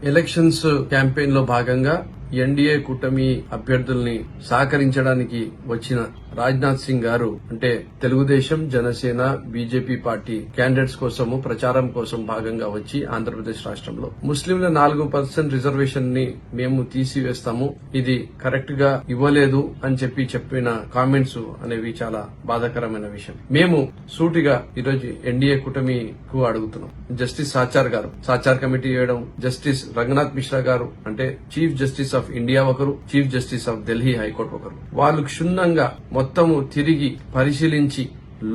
Elections campaign లో భాగంగా NDA కూటమి అభ్యర్థుల్ని సహకరించడానికి వచ్చిన రాజ్నాథ్ సింగ్ గారు అంటే Telugu Desam Janasena BJP party candidates కోసము ప్రచారం కోసం భాగంగా వచ్చి ఆంధ్రప్రదేశ్ రాష్ట్రంలో ముస్లింల 4% రిజర్వేషన్ ని మేము తీసివేస్తాము, ఇది కరెక్ట్ గా ఇవ్వలేదు అని చెప్పిన కామెంట్స్ అనేవి చాలా బాధాకరమైన విషయం. మేము సూటిగా ఈరోజు ఎన్డీఏ కూటమికు అడుగుతున్నాం. జస్టిస్ సాచార్ కమిటీ వేయడం, జస్టిస్ రంగనాథ్ మిశ్రా గారు అంటే చీఫ్ జస్టిస్ ఆఫ్ ఇండియా ఒకరు, chief justice of Delhi high court ఒకరు, వాళ్ళు క్షుణ్ణంగా మొత్తము తిరిగి పరిశీలించి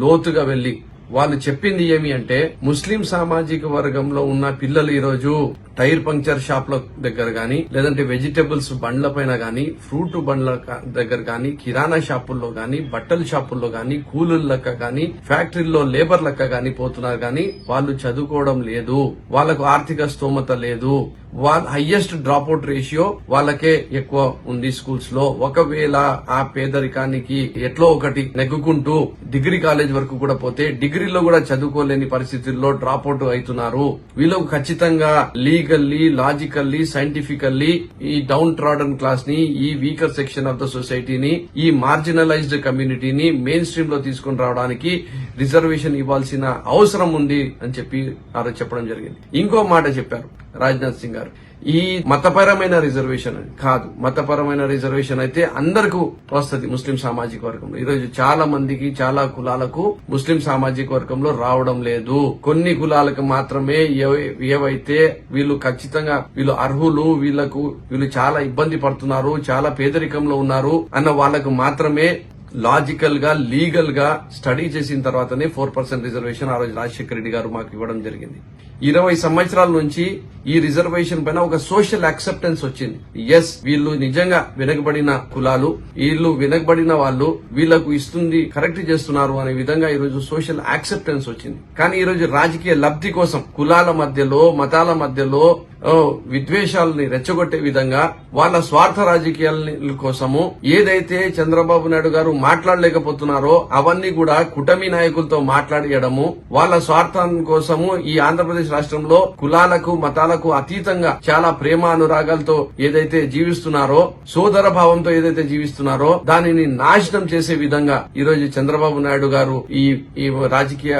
లోతుగా వెళ్లి వాళ్ళు చెప్పింది ఏమి అంటే ముస్లిం సామాజిక వర్గంలో ఉన్న పిల్లలు ఈరోజు టైర్ పంక్చర్ షాప్ల దగ్గర గాని, లేదంటే వెజిటబుల్స్ బండ్ల పైన గాని, ఫ్రూట్ బండ్ల దగ్గర గాని, కిరాణా షాపుల్లో గాని, బట్టల షాపుల్లో గాని, కూలీల లెక్క గాని, ఫ్యాక్టరీల్లో లేబర్ లెక్క గాని పోతున్నారు గాని వాళ్ళు చదువుకోవడం లేదు, వాళ్లకు ఆర్థిక స్తోమత లేదు, హైయెస్ట్ డ్రాప్ అవుట్ రేషియో వాళ్ళకే ఎక్కువ ఉంది స్కూల్స్ లో. ఒకవేళ ఆ పేదరికానికి ఎట్లో ఒకటి నెగ్గుకుంటూ డిగ్రీ కాలేజ్ వరకు కూడా పోతే డిగ్రీలో కూడా చదువుకోలేని పరిస్థితుల్లో డ్రాప్ అవుట్ అవుతున్నారు. వీళ్ళకు ఖచ్చితంగా లీగల్లీ, లాజికల్లీ, సైంటిఫికల్లీ ఈ డౌన్ ట్రాడన్ క్లాస్ ని, ఈ వీకర్ సెక్షన్ ఆఫ్ ద సొసైటీని, ఈ మార్జినలైజ్డ్ కమ్యూనిటీని మెయిన్ స్ట్రీమ్ లో తీసుకుని రావడానికి రిజర్వేషన్ ఇవ్వాల్సిన అవసరం ఉంది అని చెప్పి ఆ రోజు చెప్పడం జరిగింది. ఇంకో మాట చెప్పారు రాజ్నాథ్ సింగ్ గారు, ఈ మతపరమైన రిజర్వేషన్ కాదు, మతపరమైన రిజర్వేషన్ అయితే అందరికీ వస్తుంది ముస్లిం సామాజిక వర్గంలో. ఈరోజు చాలా మందికి, చాలా కులాలకు ముస్లిం సామాజిక వర్గంలో రావడం లేదు. కొన్ని కులాలకు మాత్రమే ఏవైతే వీళ్ళు ఖచ్చితంగా వీళ్ళు అర్హులు, వీళ్ళు చాలా ఇబ్బంది పడుతున్నారు, చాలా పేదరికంలో ఉన్నారు అన్న వాళ్లకు మాత్రమే లాజికల్ గా, లీగల్ గా స్టడీ చేసిన తర్వాతనే 4% రిజర్వేషన్ ఆ రోజు రాజశేఖర రెడ్డి గారు మాకు ఇవ్వడం జరిగింది. 20 సంవత్సరాల నుంచి ఈ రిజర్వేషన్ పైన ఒక సోషల్ యాక్సెప్టెన్స్ వచ్చింది. ఎస్, వీళ్ళు నిజంగా వెనకబడిన కులాలు, వీళ్ళు వెనకబడిన వాళ్ళు, వీళ్లకు ఇస్తుంది కరెక్ట్ చేస్తున్నారు అనే విధంగా ఈ రోజు సోషల్ యాక్సెప్టెన్స్ వచ్చింది. కానీ ఈ రోజు రాజకీయ లబ్ధి కోసం కులాల మధ్యలో, మతాల మధ్యలో విద్వేషాలని రెచ్చగొట్టే విధంగా వాళ్ళ స్వార్థ రాజకీయాల కోసము ఏదైతే చంద్రబాబు నాయుడు గారు మాట్లాడలేకపోతున్నారో అవన్నీ కూడా కూటమి నాయకులతో మాట్లాడియడము, వాళ్ళ స్వార్థం కోసము ఈ ఆంధ్రప్రదేశ్ రాష్ట్రంలో కులాలకు, మతాలకు అతీతంగా చాలా ప్రేమ అనురాగాలతో ఏదైతే జీవిస్తున్నారో, సోదర భావంతో ఏదైతే జీవిస్తున్నారో దానిని నాశనం చేసే విధంగా ఈరోజు చంద్రబాబు నాయుడు గారు ఈ రాజకీయ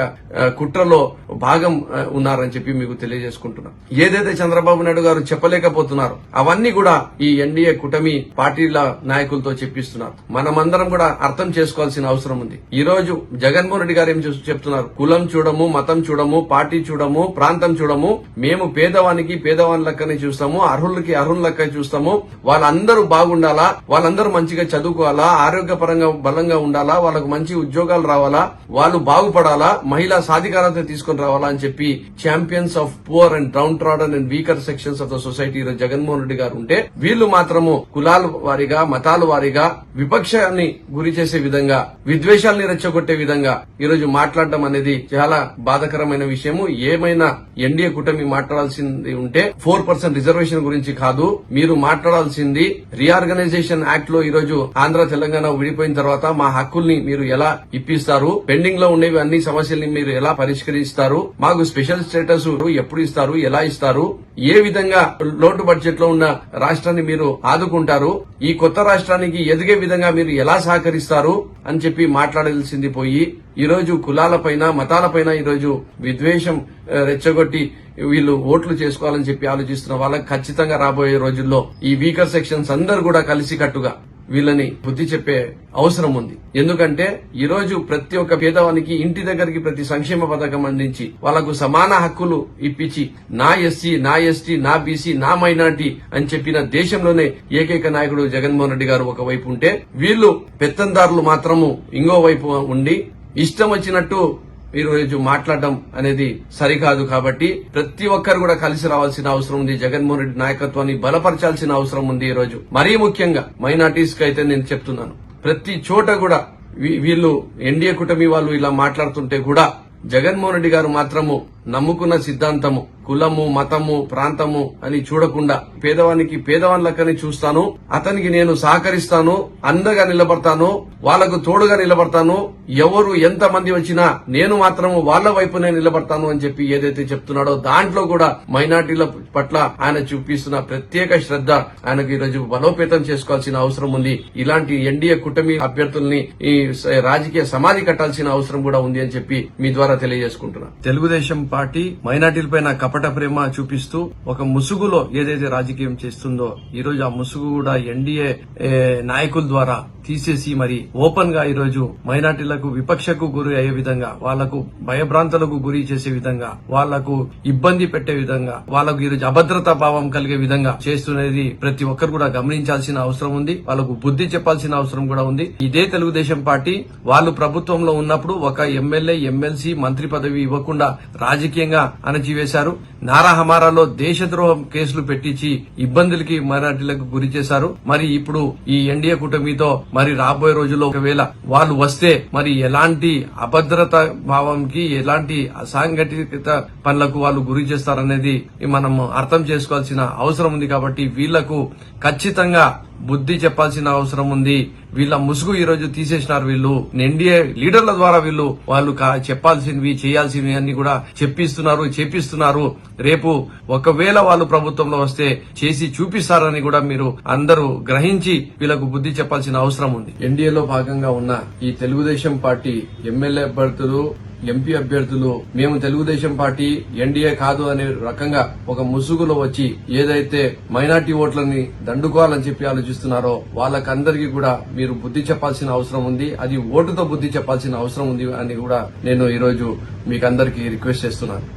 కుట్రలో భాగం ఉన్నారని చెప్పి మీకు తెలియజేసుకుంటున్నాం. ఏదైతే చంద్రబాబు నాయుడు గారు చెప్పలేకపోతున్నారు అవన్నీ కూడా ఈ ఎన్డీఏ కూటమి పార్టీల నాయకులతో చెప్పిస్తున్నారు. మనమందరం కూడా అర్థం చేసుకోవాల్సిన అవసరం ఉంది. ఈ రోజు జగన్మోహన్ రెడ్డి గారు ఏం చెప్తున్నారు, కులం చూడము, మతం చూడము, పార్టీ చూడము, ప్రాంతం చూడము, మేము పేదవానికి పేదవాని లెక్కనే చూస్తాము, అర్హులకి అర్హుల లెక్క చూస్తాము, వాళ్ళందరూ బాగుండాలా, వాళ్ళందరూ మంచిగా చదువుకోవాలా, ఆరోగ్యపరంగా బలంగా ఉండాలా, వాళ్ళకు మంచి ఉద్యోగాలు రావాలా, వాళ్ళు బాగుపడాలా, మహిళా సాధికారత తీసుకుని రావాలా అని చెప్పి champions of poor and down trodden and weaker sections of the society Jaganmohan Reddy గారు ఉంటే, వీళ్లు మాత్రము కులాల వారిగా, మతాల వారిగా విపక్షాన్ని గురి చేసే విధంగా, విద్వేషాల్ని రెచ్చగొట్టే విధంగా ఈరోజు మాట్లాడడం అనేది చాలా బాధాకరమైన విషయము. ఏమైనా ఎన్డీఏ కూటమి మాట్లాడాల్సింది ఉంటే 4% రిజర్వేషన్ గురించి కాదు, మీరు మాట్లాడాల్సింది రీఆర్గనైజేషన్ యాక్ట్ లో ఈరోజు ఆంధ్ర తెలంగాణ విడిపోయిన తర్వాత మా హక్కుల్ని మీరు ఎలా ఇప్పిస్తారు, పెండింగ్ లో ఉండేవి అన్ని సమస్యల్ని మీరు ఎలా పరిష్కరిస్తారు, మాకు స్పెషల్ స్టేటస్ ఎప్పుడు ఇస్తారు, ఎలా ఇస్తారు, ఏ విధంగా లోటు బడ్జెట్ లో ఉన్న రాష్ట్రాన్ని మీరు ఆదుకుంటారు, ఈ కొత్త రాష్ట్రానికి ఎదిగే విధంగా మీరు ఎలా సహకరిస్తారు అని చెప్పి మాట్లాడాల్సింది పోయి ఈరోజు కులాలపైన, మతాలపైన ఈరోజు విద్వేషం రెచ్చగొట్టి వీళ్ళు ఓట్లు చేసుకోవాలని చెప్పి ఆలోచిస్తున్న వాళ్ళకి ఖచ్చితంగా రాబోయే రోజుల్లో ఈ వీకర్ సెక్షన్స్ అందరూ కూడా కలిసికట్టుగా వీళ్ళని బుద్ధి చెప్పే అవసరం ఉంది. ఎందుకంటే ఈ రోజు ప్రతి ఒక్క పేదవానికి ఇంటి దగ్గరికి ప్రతి సంక్షేమ పథకం అందించి వాళ్లకు సమాన హక్కులు ఇప్పించి నా ఎస్సీ, నా ఎస్టీ, నా బీసీ, నా మైనార్టీ అని చెప్పిన దేశంలోనే ఏకైక నాయకుడు జగన్మోహన్ రెడ్డి గారు ఒకవైపు ఉంటే, వీళ్ళు పెత్తందారులు మాత్రము ఇంకో వైపు ఉండి ఇష్టం వచ్చినట్టు ఈ రోజు మాట్లాడడం అనేది సరికాదు. కాబట్టి ప్రతి ఒక్కరు కూడా కలిసి రావాల్సిన అవసరం ఉంది. జగన్మోహన్ రెడ్డి నాయకత్వాన్ని బలపరచాల్సిన అవసరం ఉంది. ఈ రోజు మరీ ముఖ్యంగా మైనార్టీస్ కి అయితే నేను చెప్తున్నాను, ప్రతి చోట కూడా వీళ్ళు ఎన్డీఏ కూటమి వాళ్ళు ఇలా మాట్లాడుతుంటే కూడా జగన్మోహన్ రెడ్డి గారు మాత్రము నమ్ముకున్న సిద్ధాంతము కులము మతము ప్రాంతము అని చూడకుండా పేదవానికి పేదవాళ్ళకని చూస్తాను, అతనికి నేను సహకరిస్తాను, అండగా నిలబడతాను, వాళ్లకు తోడుగా నిలబడతాను, ఎవరు ఎంత మంది వచ్చినా నేను మాత్రము వాళ్ల వైపునే నిలబడతాను అని చెప్పి ఏదైతే చెప్తున్నాడో దాంట్లో కూడా మైనార్టీల పట్ల ఆయన చూపిస్తున్న ప్రత్యేక శ్రద్ధ ఆయనకు ఈరోజు బలోపేతం చేసుకోవాల్సిన అవసరం ఉంది. ఇలాంటి ఎన్డీఏ కూటమి అభ్యర్థుల్ని ఈ రాజకీయ సమాధి కట్టాల్సిన అవసరం కూడా ఉంది అని చెప్పి మీ ద్వారా తెలియజేసుకుంటున్నా. తెలుగుదేశం పార్టీ మైనార్టీలపైన కపట ప్రేమ చూపిస్తూ ఒక ముసుగులో ఏదైతే రాజకీయం చేస్తుందో ఈ రోజు ఆ ముసుగు కూడా ఎన్డీఏ నాయకుల ద్వారా తీసేసి మరి ఓపెన్ గా ఈరోజు మైనార్టీలకు విపక్షకు గురి అయ్యే విధంగా, వాళ్లకు భయభ్రాంతులకు గురి చేసే విధంగా, వాళ్లకు ఇబ్బంది పెట్టే విధంగా, వాళ్లకు ఈరోజు అభద్రతా భావం కలిగే విధంగా చేస్తున్నది ప్రతి ఒక్కరు కూడా గమనించాల్సిన అవసరం ఉంది. వాళ్లకు బుద్ధి చెప్పాల్సిన అవసరం కూడా ఉంది. ఇదే తెలుగుదేశం పార్టీ వాళ్ళు ప్రభుత్వంలో ఉన్నప్పుడు ఒక ఎమ్మెల్యే ఎమ్మెల్సీ మంత్రి పదవి ఇవ్వకుండా రాజకీయంగా అణచివేశారు. నారాహమారాలో దేశద్రోహం కేసులు పెట్టించి ఇబ్బందులకి మైనార్టీలకు గురి చేశారు. మరి ఇప్పుడు ఈ ఎన్డీఏ కూటమితో మరి రాబోయే రోజుల్లో ఒకవేళ వాళ్ళు వస్తే మరి ఎలాంటి అభద్రత భావంకి ఎలాంటి అసాంఘటిత పనులకు వాళ్ళు గురి చేస్తారనేది మనం అర్థం చేసుకోవాల్సిన అవసరం ఉంది. కాబట్టి వీళ్లకు ఖచ్చితంగా బుద్ధి చెప్పాల్సిన అవసరం ఉంది. వీళ్ళ ముసుగు ఈ రోజు తీసేసినారు. వీళ్ళు ఎన్డీఏ లీడర్ల ద్వారా వాళ్ళు చెప్పాల్సినవి చేయాల్సినవి అన్ని కూడా చేపిస్తున్నారు. రేపు ఒకవేళ వాళ్ళు ప్రభుత్వంలో వస్తే చేసి చూపిస్తారని కూడా మీరు అందరూ గ్రహించి వీళ్ళకు బుద్ధి చెప్పాల్సిన అవసరం ఉంది. ఎన్డీఏలో భాగంగా ఉన్న ఈ తెలుగుదేశం పార్టీ ఎమ్మెల్యే అభ్యర్థులు ఎంపీ అభ్యర్థులు మేము తెలుగుదేశం పార్టీ ఎన్డీఏ కాదు అనే రకంగా ఒక ముసుగులో వచ్చి ఏదైతే మైనార్టీ ఓట్లని దండుకోవాలని చెప్పి ఆలోచిస్తున్నారో వాళ్ళకందరికీ కూడా మీరు బుద్ధి చెప్పాల్సిన అవసరం ఉంది. అది ఓటుతో బుద్ధి చెప్పాల్సిన అవసరం ఉంది అని కూడా నేను ఈరోజు మీకందరికీ రిక్వెస్ట్ చేస్తున్నాను.